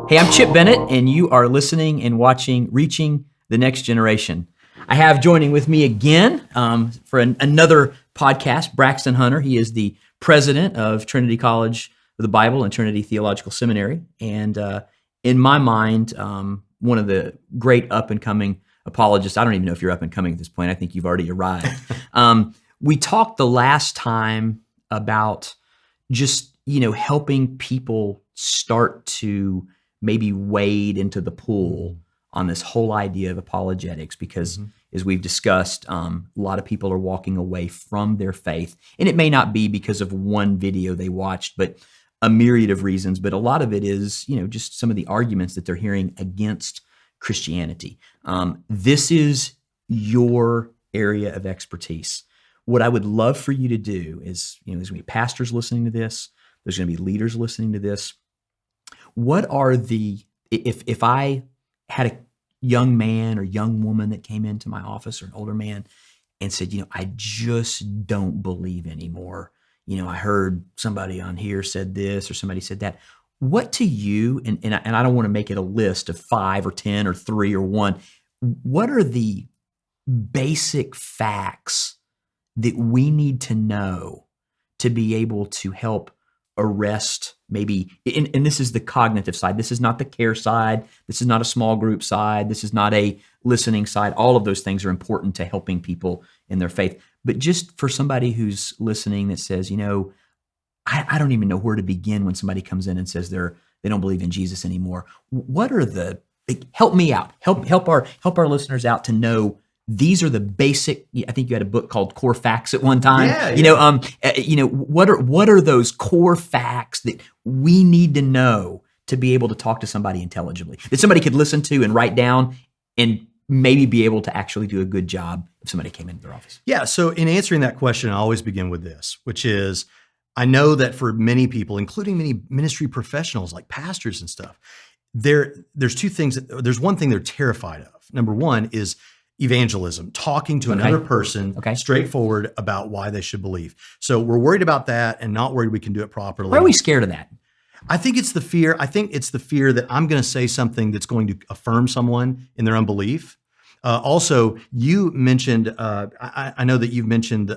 Hey, I'm Chip Bennett, and you are listening and watching Reaching the Next Generation. I have joining with me again for another podcast, Braxton Hunter. He is the president of Trinity College of the Bible and Trinity Theological Seminary. And in my mind, one of the great up-and-coming apologists. I don't even know if you're up-and-coming at this point. I think you've already arrived. We talked the last time about just, helping people start to maybe wade into the pool on this whole idea of apologetics, because as we've discussed, a lot of people are walking away from their faith, and it may not be because of one video they watched, but a myriad of reasons. But a lot of it is, just some of the arguments that they're hearing against Christianity. This is your area of expertise. What I would love for you to do is, there's going to be pastors listening to this, there's going to be leaders listening to this. What are if I had a young man or young woman that came into my office, or an older man, and said, I just don't believe anymore. I heard somebody on here said this, or somebody said that. What to you, and I don't want to make it a list of 5 or 10 or 3 or 1, what are the basic facts that we need to know to be able to help arrest maybe, and this is the cognitive side, this is not the care side, this is not a small group side, this is not a listening side. All of those things are important to helping people in their faith. But just for somebody who's listening that says, I don't even know where to begin when somebody comes in and says they don't believe in Jesus anymore. What are help me out, help our listeners out to know these are the basic. I think you had a book called Core Facts at one time. Yeah. What are those core facts that we need to know to be able to talk to somebody intelligibly, that somebody could listen to and write down and maybe be able to actually do a good job if somebody came into their office? Yeah. So in answering that question, I always begin with this, which is, I know that for many people, including many ministry professionals like pastors and stuff, there's two things. There's one thing they're terrified of. Number one is evangelism, talking to another person straightforward about why they should believe. So we're worried about that and not worried we can do it properly. Why are we scared of that? I think it's the fear. I think it's the fear that I'm going to say something that's going to affirm someone in their unbelief. Also, you mentioned, I know that you've mentioned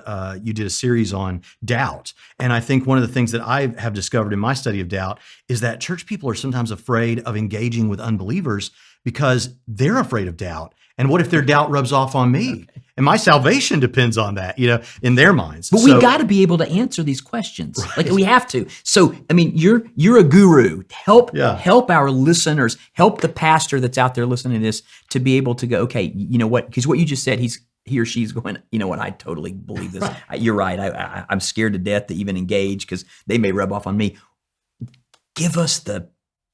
you did a series on doubt. And I think one of the things that I have discovered in my study of doubt is that church people are sometimes afraid of engaging with unbelievers because they're afraid of doubt. And what if their doubt rubs off on me? Okay. And my salvation depends on that, in their minds. But we got to be able to answer these questions. Right. Like we have to. So, you're a guru. Help our listeners, help the pastor that's out there listening to this to be able to go, okay, you know what? Because what you just said, he or she's going, I totally believe this. Right. You're right. I'm scared to death to even engage because they may rub off on me. Give us the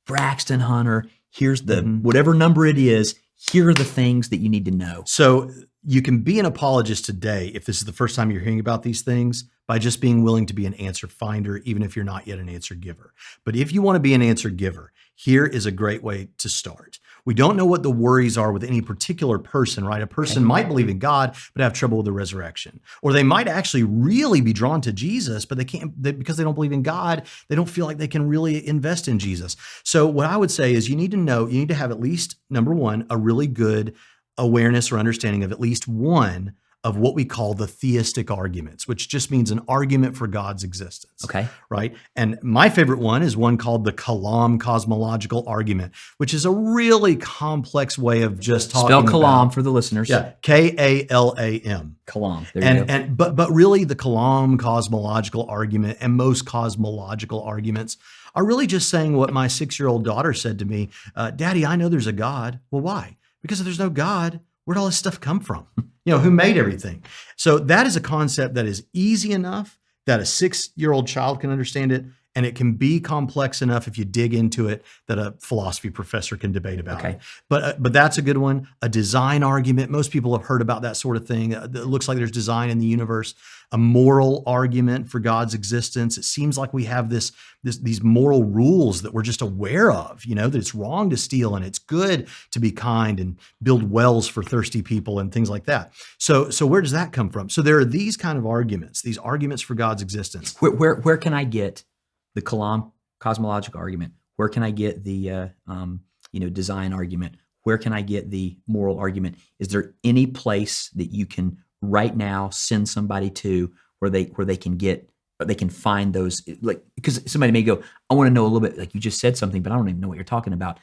Braxton Hunter. Here's the whatever number it is. Here are the things that you need to know. So you can be an apologist today, if this is the first time you're hearing about these things, by just being willing to be an answer finder, even if you're not yet an answer giver. But if you want to be an answer giver, here is a great way to start. We don't know what the worries are with any particular person, right? A person might believe in God, but have trouble with the resurrection. Or they might actually really be drawn to Jesus, but because they don't believe in God, they don't feel like they can really invest in Jesus. So what I would say is you need to have at least, number one, a really good awareness or understanding of at least one of what we call the theistic arguments, which just means an argument for God's existence. Okay. Right? And my favorite one is one called the Kalam Cosmological argument, which is a really complex way of just talking about. Spell Kalam for the listeners. Yeah, Kalam. Kalam. There you go. But really the Kalam Cosmological argument and most cosmological arguments are really just saying what my 6-year-old daughter said to me, Daddy, I know there's a God. Well, why? Because if there's no God, where'd all this stuff come from? Who made everything? So that is a concept that is easy enough that a 6-year-old child can understand it, and it can be complex enough if you dig into it that a philosophy professor can debate about it. But that's a good one. A design argument. Most people have heard about that sort of thing. It looks like there's design in the universe. A moral argument for God's existence. It seems like we have these moral rules that we're just aware of, that it's wrong to steal and it's good to be kind and build wells for thirsty people and things like that. So where does that come from? So there are these kind of arguments, these arguments for God's existence. Where can I get the Kalam cosmological argument? Where can I get the design argument? Where can I get the moral argument? Is there any place that you can right now send somebody to where they can find those? Like, because somebody may go, I want to know a little bit, like you just said something, but I don't even know what you're talking about.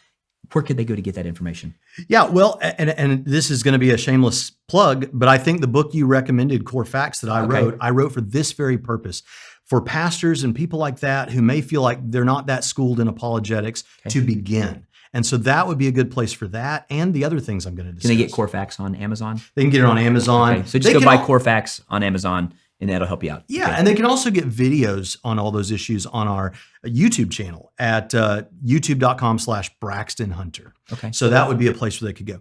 Where could they go to get that information? Yeah, well, and this is going to be a shameless plug, but I think the book you recommended, Core Facts, that I wrote for this very purpose, for pastors and people like that who may feel like they're not that schooled in apologetics to begin. And so that would be a good place for that and the other things I'm going to discuss. Can they get Core Facts on Amazon? They can get it on Amazon. Okay, so just go buy Core Facts on Amazon, and that'll help you out. Yeah, and they can also get videos on all those issues on our YouTube channel at youtube.com/Braxton Hunter. Okay. So that would be a place where they could go.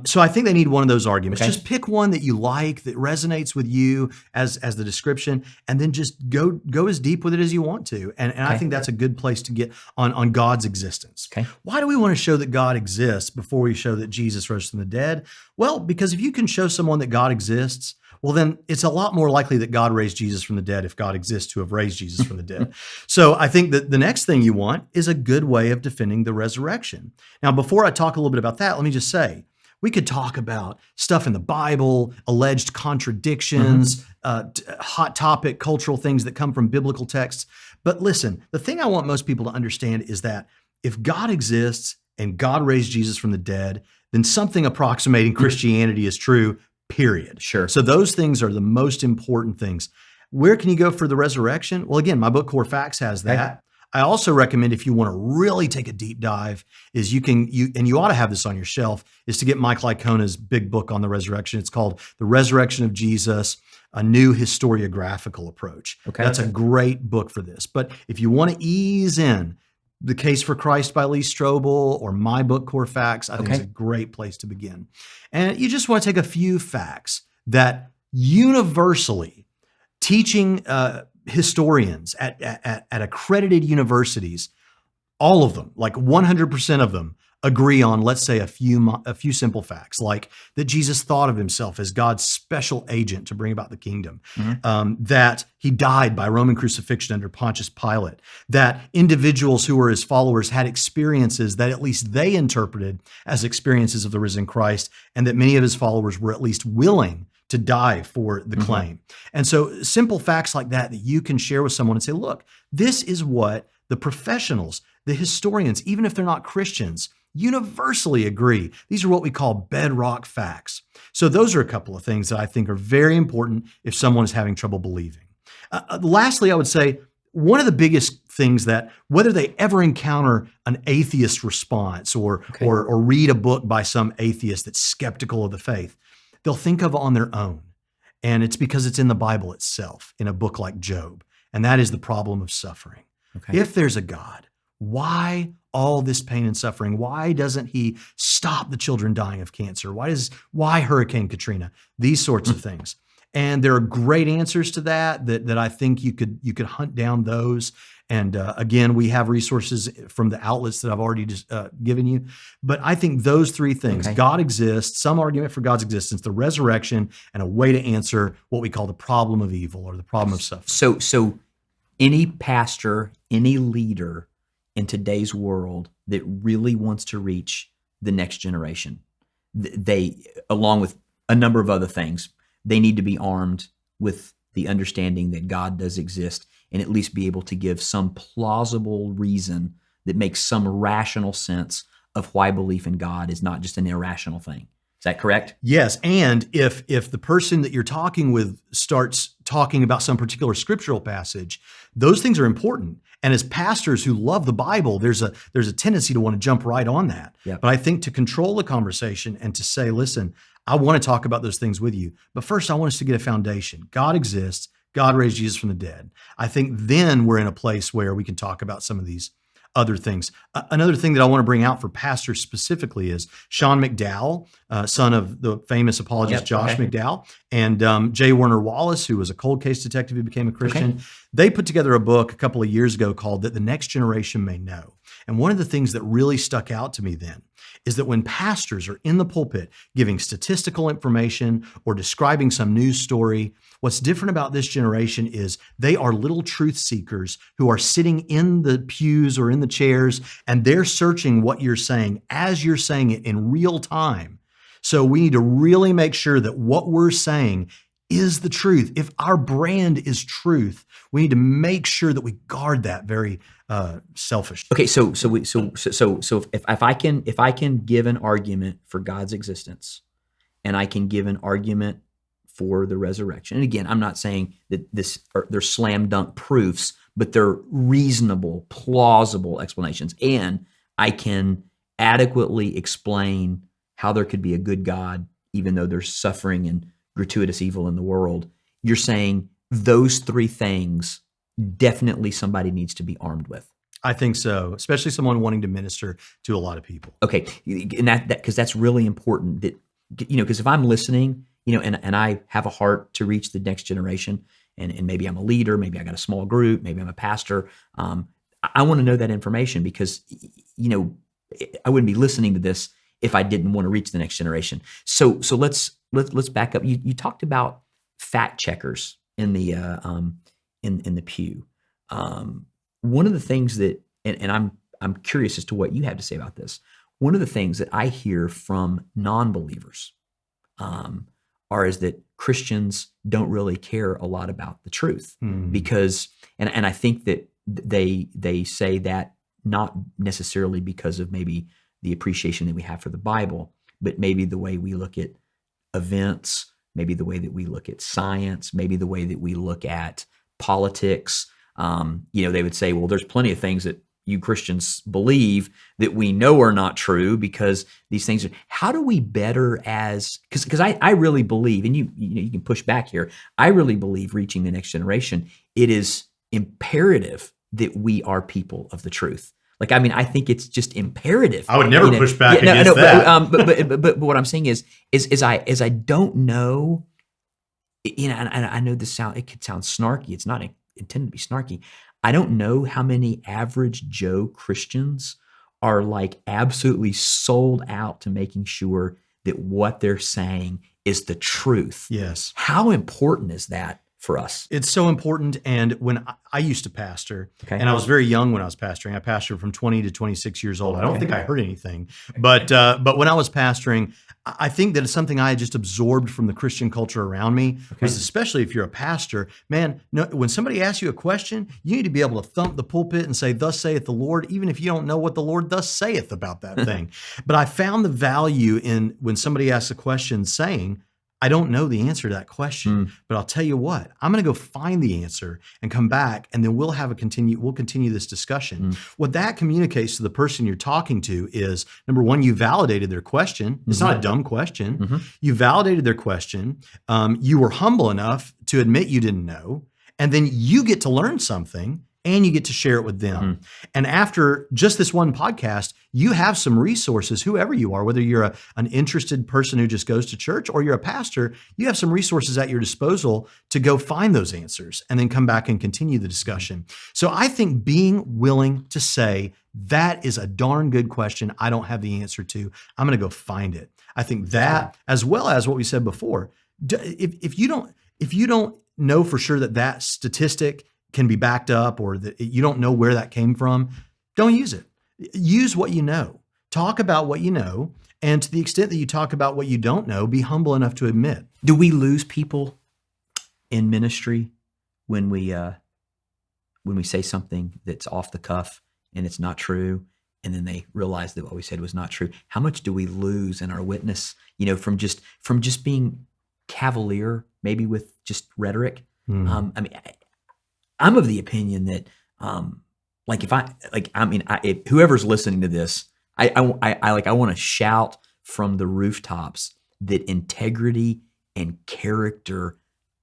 So I think they need one of those arguments. Okay. Just pick one that you like, that resonates with you as the description, and then just go as deep with it as you want to. And I think that's a good place to get on God's existence. Okay. Why do we want to show that God exists before we show that Jesus rose from the dead? Well, because if you can show someone that God exists, well, then it's a lot more likely that God raised Jesus from the dead if God exists to have raised Jesus from the dead. So I think that the next thing you want is a good way of defending the resurrection. Now, before I talk a little bit about that, let me just say, we could talk about stuff in the Bible, alleged contradictions, hot topic, cultural things that come from biblical texts. But listen, the thing I want most people to understand is that if God exists and God raised Jesus from the dead, then something approximating Christianity is true, period. Sure. So those things are the most important things. Where can you go for the resurrection? Well, again, my book, Core Facts, has that. Okay. I also recommend, if you want to really take a deep dive, is you ought to have this on your shelf, is to get Mike Licona's big book on the resurrection. It's called The Resurrection of Jesus, A New Historiographical Approach. Okay. That's a great book for this. But if you want to ease in, The Case for Christ by Lee Strobel, or my book, Core Facts, I think it's a great place to begin. And you just want to take a few facts that universally teaching historians at accredited universities, all of them, like 100% of them, agree on, let's say, a few simple facts, like that Jesus thought of himself as God's special agent to bring about the kingdom, that he died by Roman crucifixion under Pontius Pilate, that individuals who were his followers had experiences that at least they interpreted as experiences of the risen Christ, and that many of his followers were at least willing to die for the claim. And so simple facts like that you can share with someone and say, look, this is what the professionals, the historians, even if they're not Christians, universally agree. These are what we call bedrock facts. So those are a couple of things that I think are very important if someone is having trouble believing. Lastly, I would say one of the biggest things that whether they ever encounter an atheist response or read a book by some atheist that's skeptical of the faith, they'll think of on their own. And it's because it's in the Bible itself, in a book like Job. And that is the problem of suffering. Okay. If there's a God, why all this pain and suffering? Why doesn't he stop the children dying of cancer? Why Hurricane Katrina? These sorts of things. And there are great answers to that I think you could hunt down those. And again, we have resources from the outlets that I've already just given you. But I think those three things, God exists, some argument for God's existence, the resurrection, and a way to answer what we call the problem of evil or the problem of suffering. So any pastor, any leader in today's world that really wants to reach the next generation, they, along with a number of other things, they need to be armed with the understanding that God does exist and at least be able to give some plausible reason that makes some rational sense of why belief in God is not just an irrational thing. Is that correct? Yes, and if the person that you're talking with starts talking about some particular scriptural passage, those things are important. And as pastors who love the Bible, there's a tendency to want to jump right on that. Yep. But I think to control the conversation and to say, listen, I want to talk about those things with you, but first I want us to get a foundation. God exists. God raised Jesus from the dead. I think then we're in a place where we can talk about some of these other things. Another thing that I want to bring out for pastors specifically is Sean McDowell, son of the famous apologist Josh McDowell, and J. Warner Wallace, who was a cold case detective who became a Christian. Okay. They put together a book a couple of years ago called That the Next Generation May Know. And one of the things that really stuck out to me then is that when pastors are in the pulpit giving statistical information or describing some news story, what's different about this generation is they are little truth seekers who are sitting in the pews or in the chairs, and they're searching what you're saying as you're saying it in real time. So we need to really make sure that what we're saying is the truth. If our brand is truth, we need to make sure that we guard that very selfishly. Okay, so if I can give an argument for God's existence, and I can give an argument for the resurrection, and again, I'm not saying that they're slam dunk proofs, but they're reasonable, plausible explanations, and I can adequately explain how there could be a good God even though there's suffering and gratuitous evil in the world. You're saying those three things definitely somebody needs to be armed with. I think so, especially someone wanting to minister to a lot of people. Okay, and that because that's really important. That because if I'm listening, and I have a heart to reach the next generation, and maybe I'm a leader, maybe I got a small group, maybe I'm a pastor. I want to know that information because I wouldn't be listening to this if I didn't want to reach the next generation. So let's back up. You talked about fact checkers in the in the pew. One of the things that, and I'm curious as to what you have to say about this. One of the things that I hear from non-believers is that Christians don't really care a lot about the truth because, and I think that they say that not necessarily because of maybe the appreciation that we have for the Bible, but maybe the way we look at events, maybe the way that we look at science, maybe the way that we look at politics. They would say, well, there's plenty of things that you Christians believe that we know are not true because these things are. How do we better because I really believe, and you can push back here, I really believe reaching the next generation, it is imperative that we are people of the truth. I think it's just imperative. I would never push back against that. But what I'm saying is I don't know, and I know it could sound snarky. It's not intended to be snarky. I don't know how many average Joe Christians are absolutely sold out to making sure that what they're saying is the truth. Yes. How important is that for us? It's so important. And when I used to pastor, and I was very young when I was pastoring, I pastored from 20 to 26 years old. I don't think I heard anything, but when I was pastoring, I think that it's something I had just absorbed from the Christian culture around me, because especially if you're a pastor, man, when somebody asks you a question, you need to be able to thump the pulpit and say, "Thus saith the Lord," even if you don't know what the Lord thus saith about that thing. But I found the value in when somebody asks a question saying, "I don't know the answer to that question, but I'll tell you what, I'm going to go find the answer and come back, and then we'll continue this discussion." What that communicates to the person you're talking to is, number one, you validated their question. It's not a dumb question. You validated their question. You were humble enough to admit you didn't know, and then you get to learn something and you get to share it with them. And after just this one podcast, you have some resources, whoever you are, whether you're an interested person who just goes to church or you're a pastor, you have some resources at your disposal to go find those answers and then come back and continue the discussion. So I think being willing to say, that is a darn good question I don't have the answer to, I'm going to go find it. I think that, as well as what we said before, if you don't know for sure that statistic can be backed up, or that you don't know where that came from, don't use it. Use what you know. Talk about what you know, and to the extent that you talk about what you don't know, be humble enough to admit. Do we lose people in ministry when we say something that's off the cuff and it's not true, and then they realize that what we said was not true? How much do we lose in our witness, from just being cavalier, maybe with just rhetoric? I'm of the opinion that, if whoever's listening to this, I want to shout from the rooftops that integrity and character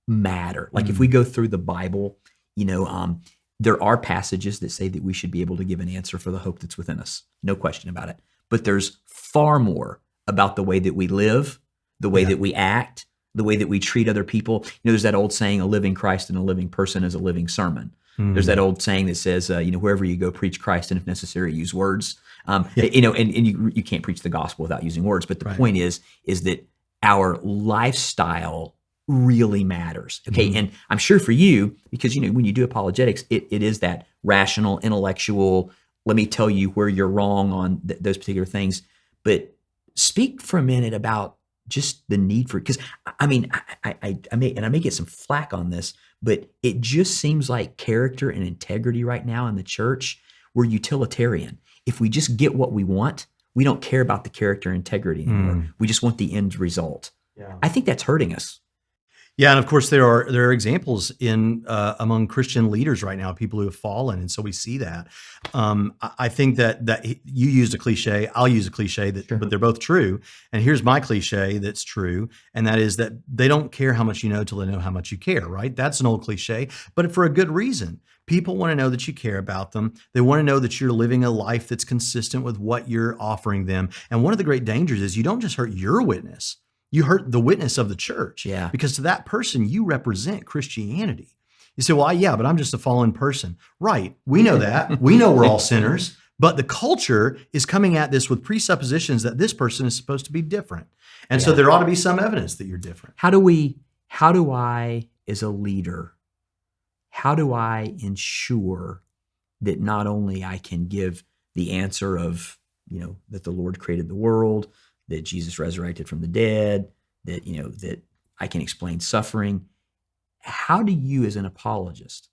matter. If we go through the Bible, there are passages that say that we should be able to give an answer for the hope that's within us. No question about it. But there's far more about the way that we live, the way that we act, the way that we treat other people. There's that old saying, a living Christ and a living person is a living sermon. There's that old saying that says, wherever you go, preach Christ, and if necessary, use words. And you can't preach the gospel without using words. But the point is that our lifestyle really matters. Okay. And I'm sure for you, because, when you do apologetics, it is that rational, intellectual, let me tell you where you're wrong on those particular things. But speak for a minute about just the need for, because I may get some flack on this, but it just seems like character and integrity right now in the church, we're utilitarian. If we just get what we want, we don't care about the character and integrity anymore. We just want the end result. Yeah. I think that's hurting us. Yeah, and of course there are examples in among Christian leaders right now, people who have fallen, and so we see that. I think that you used a cliche, I'll use a cliche, but they're both true. And here's my cliche that's true, and that is that they don't care how much you know till they know how much you care. Right? That's an old cliche, but for a good reason. People want to know that you care about them. They want to know that you're living a life that's consistent with what you're offering them. And one of the great dangers is you don't just hurt your witness. You hurt the witness of the church. Yeah. Because to that person, you represent Christianity. You say, well, yeah, but I'm just a fallen person. Right. We know that. We know we're all sinners. But the culture is coming at this with presuppositions that this person is supposed to be different. And so there ought to be some evidence that you're different. How do I, as a leader, how do I ensure that not only I can give the answer of, that the Lord created the world, that Jesus resurrected from the dead, that, that I can explain suffering. How do you as an apologist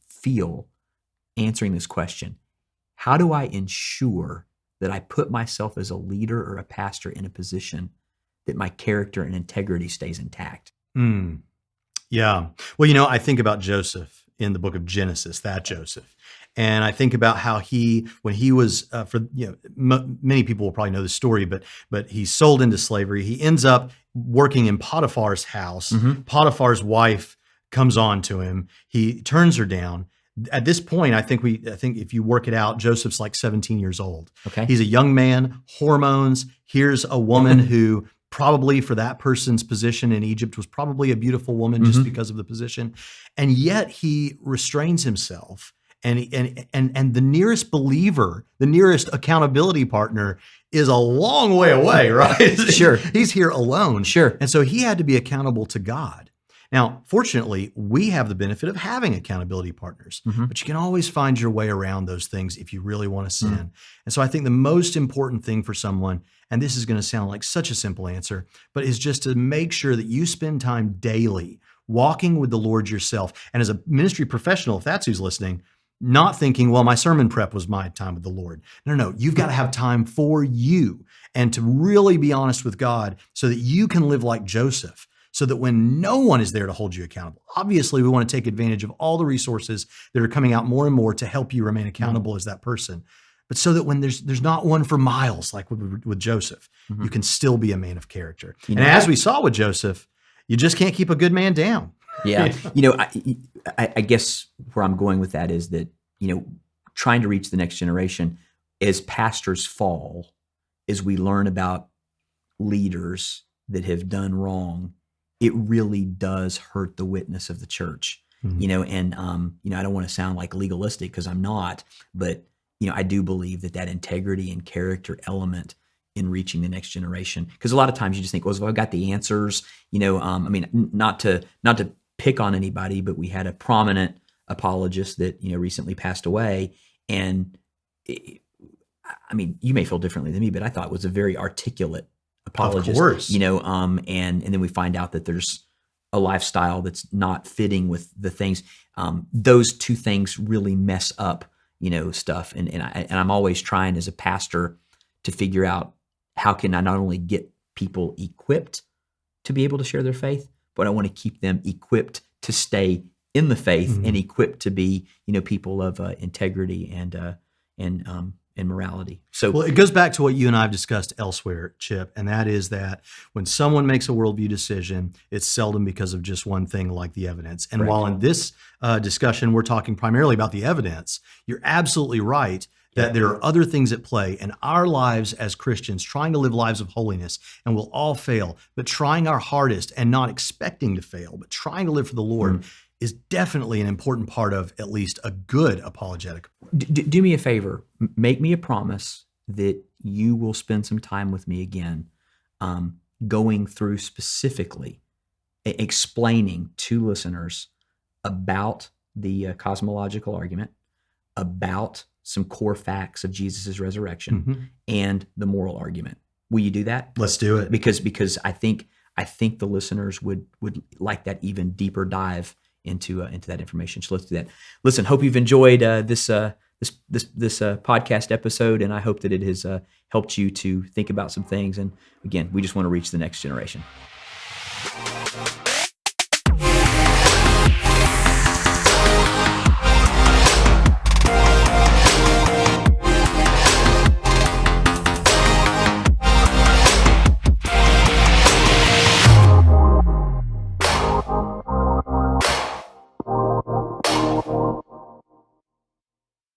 feel answering this question? How do I ensure that I put myself as a leader or a pastor in a position that my character and integrity stays intact? Yeah. Well, I think about Joseph in the book of Genesis, that Joseph. And I think about how when he was, many people will probably know the story, but he's sold into slavery. He ends up working in Potiphar's house. Potiphar's wife comes on to him. He turns her down. At this point, I think if you work it out, Joseph's like 17 years old. Okay. He's a young man, hormones. Here's a woman who probably for that person's position in Egypt was probably a beautiful woman just because of the position. And yet he restrains himself. And the nearest believer, the nearest accountability partner is a long way away, right? Sure. He's here alone. Sure. And so he had to be accountable to God. Now, fortunately, we have the benefit of having accountability partners, but you can always find your way around those things if you really want to sin. And so I think the most important thing for someone, and this is going to sound like such a simple answer, but is just to make sure that you spend time daily walking with the Lord yourself. And as a ministry professional, if that's who's listening, not thinking, well, my sermon prep was my time with the Lord. No, you've got to have time for you and to really be honest with God so that you can live like Joseph, so that when no one is there to hold you accountable, obviously we want to take advantage of all the resources that are coming out more and more to help you remain accountable as that person. But so that when there's not one for miles, like with Joseph, you can still be a man of character. And as we saw with Joseph, you just can't keep a good man down. Yeah. I guess where I'm going with that is that, trying to reach the next generation, as pastors fall, as we learn about leaders that have done wrong, it really does hurt the witness of the church. And I don't want to sound like legalistic because I'm not, but, I do believe that integrity and character element in reaching the next generation, because a lot of times you just think, well, if I've got the answers, not to pick on anybody, but we had a prominent apologist that, recently passed away. And you may feel differently than me, but I thought was a very articulate apologist, of course. And then we find out that there's a lifestyle that's not fitting with the things. Those two things really mess up, stuff. And I'm always trying as a pastor to figure out how can I not only get people equipped to be able to share their faith, but I want to keep them equipped to stay in the faith and equipped to be, people of integrity and morality. So, well, it goes back to what you and I have discussed elsewhere, Chip, and that is that when someone makes a worldview decision, it's seldom because of just one thing like the evidence. And while in this discussion we're talking primarily about the evidence, you're absolutely right that there are other things at play in our lives as Christians, trying to live lives of holiness, and we'll all fail, but trying our hardest and not expecting to fail, but trying to live for the Lord is definitely an important part of at least a good apologetic. Do me a favor. Make me a promise that you will spend some time with me again, going through specifically explaining to listeners about the cosmological argument, about some core facts of Jesus' resurrection, and the moral argument. Will you do that? Let's do it. Because I think the listeners would like that even deeper dive into that information. So let's do that. Listen, hope you've enjoyed this podcast episode, and I hope that it has helped you to think about some things. And again, we just want to reach the next generation.